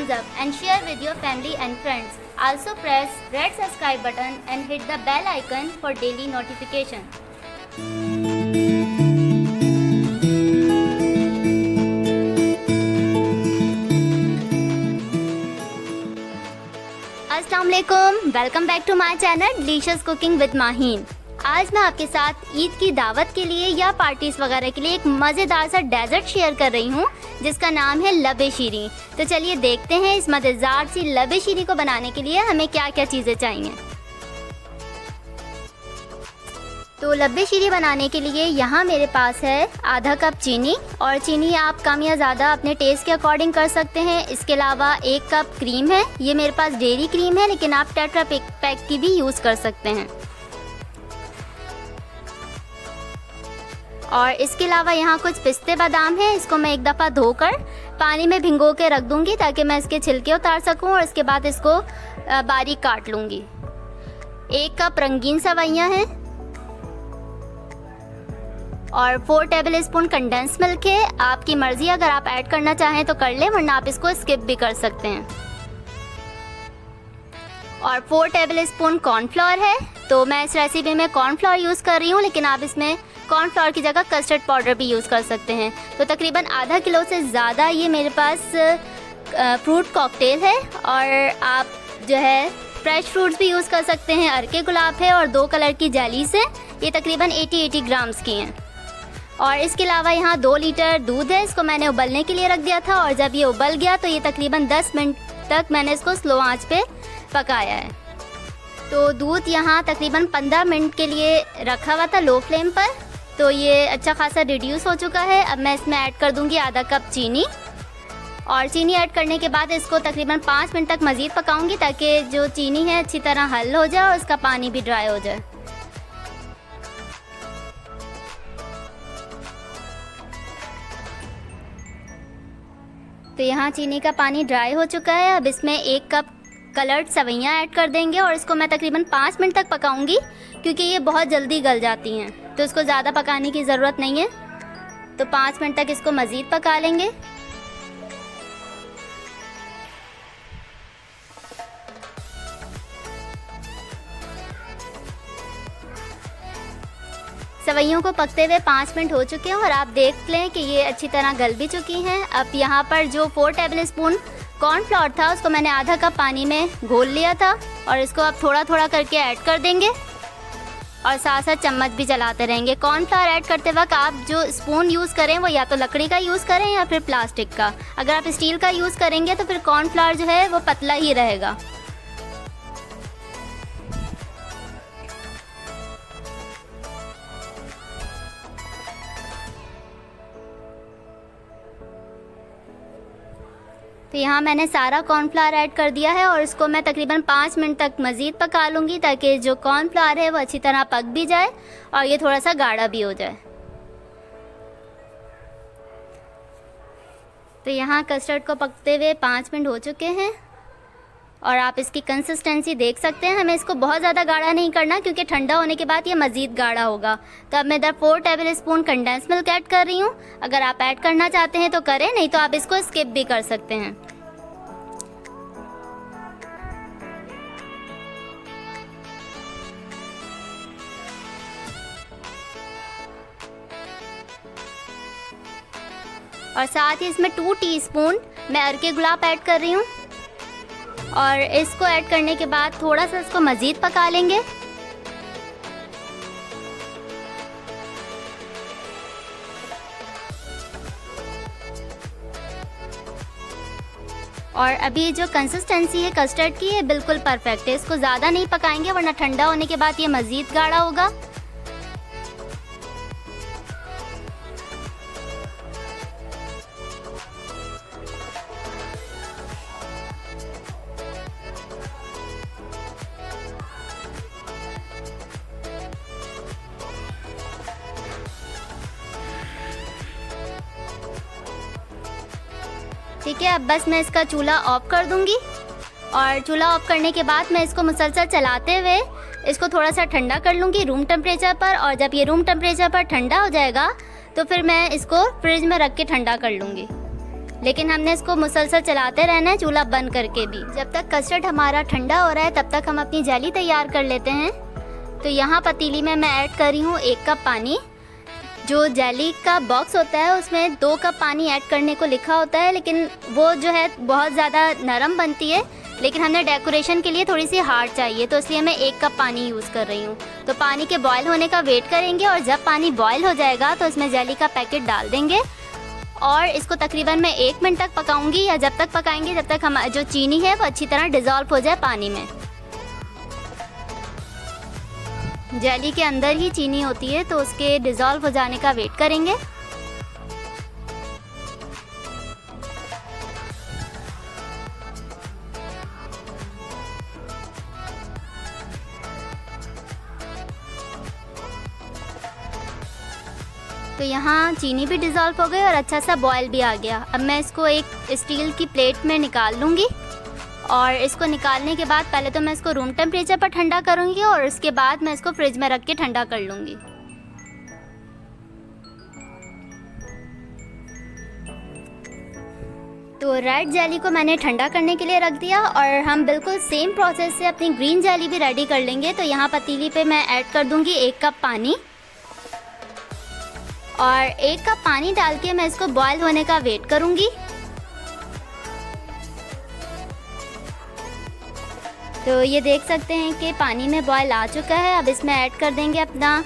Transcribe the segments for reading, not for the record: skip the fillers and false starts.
thumbs up and share with your family and friends. Also press red subscribe button and hit the bell icon for daily notification. अस्सलाम वालेकुम, welcome back to my channel delicious cooking with Maheen. आज मैं आपके साथ ईद की दावत के लिए या पार्टीज़ वगैरह के लिए एक मज़ेदार सा डेजर्ट शेयर कर रही हूँ जिसका नाम है लबे शीरी। तो चलिए देखते हैं इस मज़ेदार सी लबे शीरी को बनाने के लिए हमें क्या क्या चीज़ें चाहिए। तो लबे शीरी बनाने के लिए यहाँ मेरे पास है आधा कप चीनी, और चीनी आप कम या ज़्यादा अपने टेस्ट के अकॉर्डिंग कर सकते हैं। इसके अलावा 1 कप क्रीम है, ये मेरे पास डेयरी क्रीम है लेकिन आप टेट्रा पैक की भी यूज़ कर सकते हैं। और इसके अलावा यहाँ कुछ पिस्ते बादाम हैं, इसको मैं एक दफ़ा धोकर पानी में भिगो के रख दूँगी ताकि मैं इसके छिलके उतार सकूँ, और इसके बाद इसको बारीक काट लूँगी। 1 कप रंगीन सेवइयाँ हैं और 4 टेबल स्पून कंडेंस मिल्क है। आपकी मर्ज़ी, अगर आप ऐड करना चाहें तो कर लें वरना आप इसको स्किप भी कर सकते हैं। और 4 टेबल स्पून कॉर्नफ्लोर है, तो मैं इस रेसिपी में कॉर्नफ्लोर यूज़ कर रही हूँ लेकिन आप इसमें कॉर्नफ्लोर की जगह कस्टर्ड पाउडर भी यूज़ कर सकते हैं। तो तकरीबन आधा किलो से ज़्यादा ये मेरे पास फ्रूट कॉकटेल है, और आप जो है फ्रेश फ्रूट्स भी यूज़ कर सकते हैं। अरके गुलाब है और 2 कलर की जेलीस है, ये तकरीबन 80 ग्राम्स की हैं। और इसके अलावा यहाँ 2 लीटर दूध है, इसको मैंने उबलने के लिए रख दिया था, और जब ये उबल गया तो ये तकरीबन 10 मिनट तक मैंने इसको स्लो आंच पे पकाया है। तो दूध यहाँ तकरीबन 15 मिनट के लिए रखा हुआ था लो फ्लेम पर, तो ये अच्छा खासा रिड्यूस हो चुका है। अब मैं इसमें ऐड कर दूँगी आधा कप चीनी, और चीनी ऐड करने के बाद इसको तकरीबन 5 मिनट तक मज़ीद पकाऊंगी ताकि जो चीनी है अच्छी तरह हल हो जाए और इसका पानी भी ड्राई हो जाए। तो यहाँ चीनी का पानी ड्राई हो चुका है। अब इसमें 1 कप कलर्ड सेवइयाँ ऐड कर देंगे, और इसको मैं तकरीबन 5 मिनट तक पकाऊंगी क्योंकि ये बहुत जल्दी गल जाती हैं, तो इसको ज़्यादा पकाने की ज़रूरत नहीं है। तो 5 मिनट तक इसको मज़ीद पका लेंगे। सेवइयों को पकते हुए 5 मिनट हो चुके हैं और आप देख लें कि ये अच्छी तरह गल भी चुकी हैं। अब यहाँ पर जो 4 टेबल स्पून कॉर्नफ्लोर था उसको मैंने आधा कप पानी में घोल लिया था, और इसको अब थोड़ा थोड़ा करके ऐड कर देंगे और साथ साथ चम्मच भी चलाते रहेंगे। कॉर्नफ्लोर ऐड करते वक्त आप जो स्पून यूज़ करें वो या तो लकड़ी का यूज़ करें या फिर प्लास्टिक का। अगर आप स्टील का यूज़ करेंगे तो फिर कॉर्नफ्लोर जो है वो पतला ही रहेगा। तो यहाँ मैंने सारा कॉर्नफ्लावर ऐड कर दिया है, और इसको मैं तकरीबन 5 मिनट तक मज़ीद पका लूँगी ताकि जो कॉर्नफ्लावर है वो अच्छी तरह पक भी जाए और ये थोड़ा सा गाढ़ा भी हो जाए। तो यहाँ कस्टर्ड को पकते हुए 5 मिनट हो चुके हैं, और आप इसकी कंसिस्टेंसी देख सकते हैं। हमें इसको बहुत ज़्यादा गाढ़ा नहीं करना क्योंकि ठंडा होने के बाद ये मज़ीद गाढ़ा होगा। तो अब मैं इधर 4 table spoon condense milk add कर रही हूँ। अगर आप ऐड करना चाहते हैं तो करें, नहीं तो आप इसको स्किप भी कर सकते हैं। और साथ ही इसमें 2 टीस्पून मैं अरके गुलाब ऐड कर रही हूँ, और इसको ऐड करने के बाद थोड़ा सा इसको मज़ीद पका लेंगे। और अभी जो कंसिस्टेंसी है कस्टर्ड की, ये बिल्कुल परफेक्ट है। इसको ज़्यादा नहीं पकाएंगे वरना ठंडा होने के बाद ये मज़ीद गाढ़ा होगा। ठीक है, अब बस मैं इसका चूल्हा ऑफ कर दूंगी, और चूल्हा ऑफ करने के बाद मैं इसको मुसलसल चलाते हुए इसको थोड़ा सा ठंडा कर लूँगी रूम टेम्परेचर पर। और जब ये रूम टेम्परेचर पर ठंडा हो जाएगा तो फिर मैं इसको फ्रिज में रख के ठंडा कर लूँगी। लेकिन हमने इसको मुसलसल चलाते रहना है, चूल्हा बंद करके भी। जब तक कस्टर्ड हमारा ठंडा हो रहा है तब तक हम अपनी जेली तैयार कर लेते हैं। तो यहाँ पतीली में मैं ऐड कर रही हूँ 1 कप पानी। जो जेली का बॉक्स होता है उसमें 2 कप पानी ऐड करने को लिखा होता है, लेकिन वो जो है बहुत ज़्यादा नरम बनती है, लेकिन हमने डेकोरेशन के लिए थोड़ी सी हार्ड चाहिए, तो इसलिए मैं 1 कप पानी यूज़ कर रही हूँ। तो पानी के बॉयल होने का वेट करेंगे और जब पानी बॉयल हो जाएगा तो इसमें जेली का पैकेट डाल देंगे और इसको तकरीबन मैं 1 मिनट तक पकाऊंगी, या जब तक पकाएंगे जब तक हम जो चीनी है वो अच्छी तरह डिज़ोल्व हो जाए पानी में। जेली के अंदर ही चीनी होती है तो उसके डिज़ोल्व हो जाने का वेट करेंगे। तो यहाँ चीनी भी डिज़ोल्व हो गई और अच्छा सा बॉयल भी आ गया। अब मैं इसको एक स्टील की प्लेट में निकाल लूँगी और इसको निकालने के बाद पहले तो मैं इसको रूम टेम्परेचर पर ठंडा करूँगी और उसके बाद मैं इसको फ्रिज में रख के ठंडा कर लूँगी। तो रेड जेली को मैंने ठंडा करने के लिए रख दिया और हम बिल्कुल सेम प्रोसेस से अपनी ग्रीन जेली भी रेडी कर लेंगे। तो यहाँ पतीली पे मैं ऐड कर दूँगी 1 कप पानी और 1 कप पानी डाल के मैं इसको बॉयल होने का वेट करूँगी। तो ये देख सकते हैं कि पानी में बॉयल आ चुका है। अब इसमें ऐड कर देंगे अपना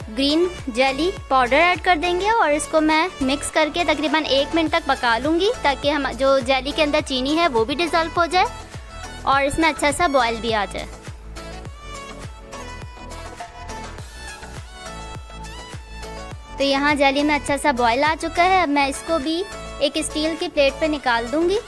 ग्रीन जेली पाउडर ऐड कर देंगे और इसको मैं मिक्स करके तकरीबन 1 मिनट तक पका लूँगी, ताकि हम जो जेली के अंदर चीनी है वो भी डिज़ोल्व हो जाए और इसमें अच्छा सा बॉयल भी आ जाए। तो यहाँ जेली में अच्छा सा बॉयल आ चुका है। अब मैं इसको भी एक स्टील की प्लेट पे निकाल दूँगी।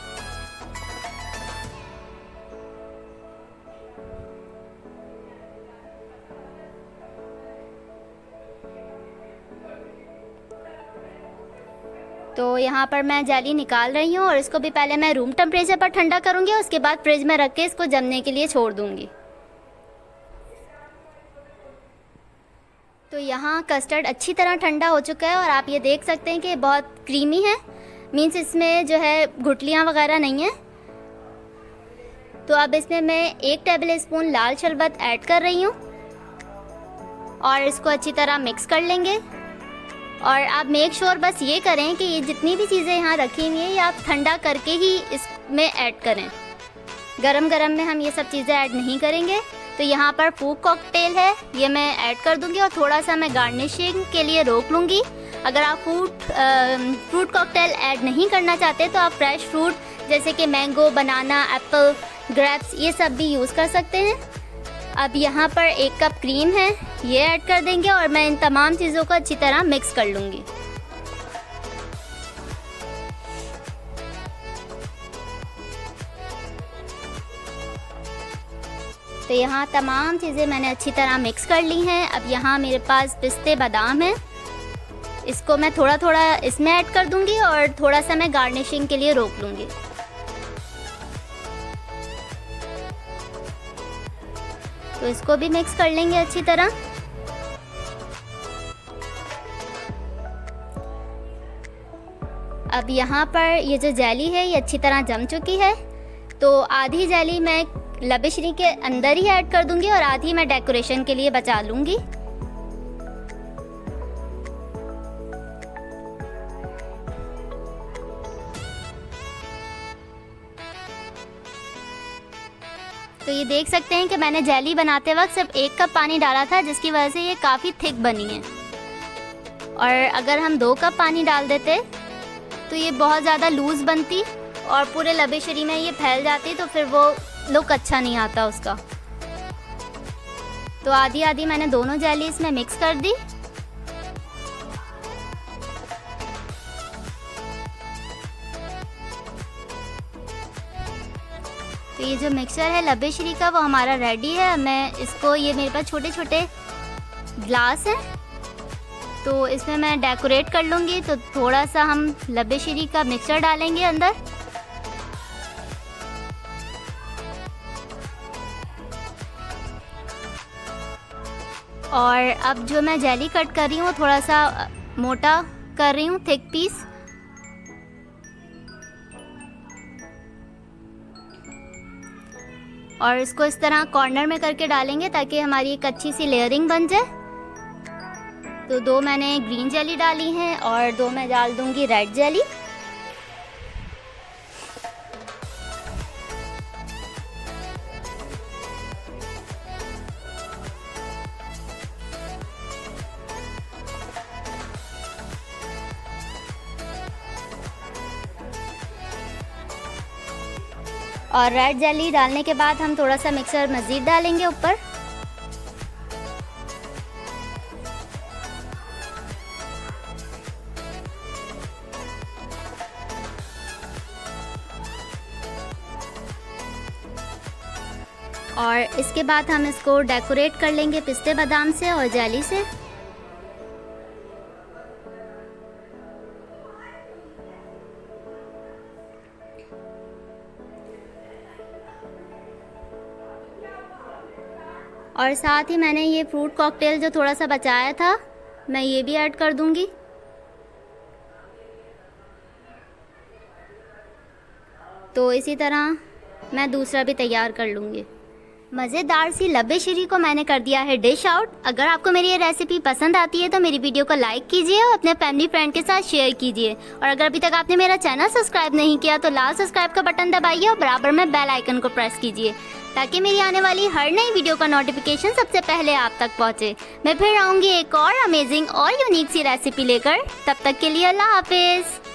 तो यहाँ पर मैं जेली निकाल रही हूँ और इसको भी पहले मैं रूम टेम्परेचर पर ठंडा करूँगी, उसके बाद फ्रिज में रख के इसको जमने के लिए छोड़ दूँगी। तो यहाँ कस्टर्ड अच्छी तरह ठंडा हो चुका है और आप ये देख सकते हैं कि बहुत क्रीमी है, मीन्स इसमें जो है गुठलियाँ वगैरह नहीं है। तो अब इसमें मैं 1 टेबल स्पून लाल शरबत ऐड कर रही हूँ और इसको अच्छी तरह मिक्स कर लेंगे। और आप मेक श्योर बस ये करें कि ये जितनी भी चीज़ें यहाँ रखी हुई हैं ये आप ठंडा करके ही इसमें ऐड करें, गरम गरम में हम ये सब चीज़ें ऐड नहीं करेंगे। तो यहाँ पर फ्रूट कॉकटेल है, ये मैं ऐड कर दूँगी और थोड़ा सा मैं गार्निशिंग के लिए रोक लूँगी। अगर आप फ्रूट कॉकटेल ऐड नहीं करना चाहते तो आप फ्रेश फ्रूट जैसे कि मैंगो, बनाना, एप्पल, ग्रेप्स ये सब भी यूज़ कर सकते हैं। अब यहाँ पर 1 कप क्रीम है, ये ऐड कर देंगे और मैं इन तमाम चीज़ों को अच्छी तरह मिक्स कर लूँगी। तो यहाँ तमाम चीज़ें मैंने अच्छी तरह मिक्स कर ली हैं। अब यहाँ मेरे पास पिस्ते बादाम हैं, इसको मैं थोड़ा थोड़ा इसमें ऐड कर दूँगी और थोड़ा सा मैं गार्निशिंग के लिए रोक लूँगी। तो इसको भी मिक्स कर लेंगे अच्छी तरह। अब यहाँ पर ये जो जेली है ये अच्छी तरह जम चुकी है, तो आधी जेली मैं लबेश्री के अंदर ही ऐड कर दूंगी और आधी मैं डेकोरेशन के लिए बचा लूँगी। तो ये देख सकते हैं कि मैंने जेली बनाते वक्त सिर्फ 1 कप पानी डाला था, जिसकी वजह से ये काफ़ी थिक बनी है। और अगर हम 2 कप पानी डाल देते तो ये बहुत ज़्यादा लूज़ बनती और पूरे लबेश्री में ये फैल जाती, तो फिर वो लुक अच्छा नहीं आता उसका। तो आधी आधी मैंने दोनों जेली इसमें मिक्स कर दी। तो ये जो मिक्सचर है लबेश्री का वो हमारा रेडी है। मैं इसको, ये मेरे पास छोटे छोटे ग्लास हैं तो इसमें मैं डेकोरेट कर लूँगी। तो थोड़ा सा हम लबेश्री का मिक्सचर डालेंगे अंदर और अब जो मैं जेली कट कर रही हूँ थोड़ा सा मोटा कर रही हूँ, थिक पीस। और इसको इस तरह कॉर्नर में करके डालेंगे ताकि हमारी एक अच्छी सी लेयरिंग बन जाए। तो 2 मैंने ग्रीन जेली डाली हैं और 2 मैं डाल दूंगी रेड जेली। और रेड जेली डालने के बाद हम थोड़ा सा मिक्सर मज़ीद डालेंगे ऊपर। और इसके बाद हम इसको डेकोरेट कर लेंगे पिस्ते बादाम से और जेली से। और साथ ही मैंने ये फ्रूट कॉकटेल जो थोड़ा सा बचाया था मैं ये भी ऐड कर दूंगी। तो इसी तरह मैं दूसरा भी तैयार कर लूँगी। मज़ेदार सी लब्बे शीरी को मैंने कर दिया है डिश आउट। अगर आपको मेरी ये रेसिपी पसंद आती है तो मेरी वीडियो को लाइक कीजिए और अपने फैमिली फ्रेंड के साथ शेयर कीजिए। और अगर अभी तक आपने मेरा चैनल सब्सक्राइब नहीं किया तो लाल सब्सक्राइब का बटन दबाइए और बराबर में बेल आइकन को प्रेस कीजिए ताकि मेरी आने वाली हर नई वीडियो का नोटिफिकेशन सबसे पहले आप तक पहुँचे। मैं फिर आऊँगी एक और अमेजिंग और यूनिक सी रेसिपी लेकर। तब तक के लिए अल्लाह हाफिज़।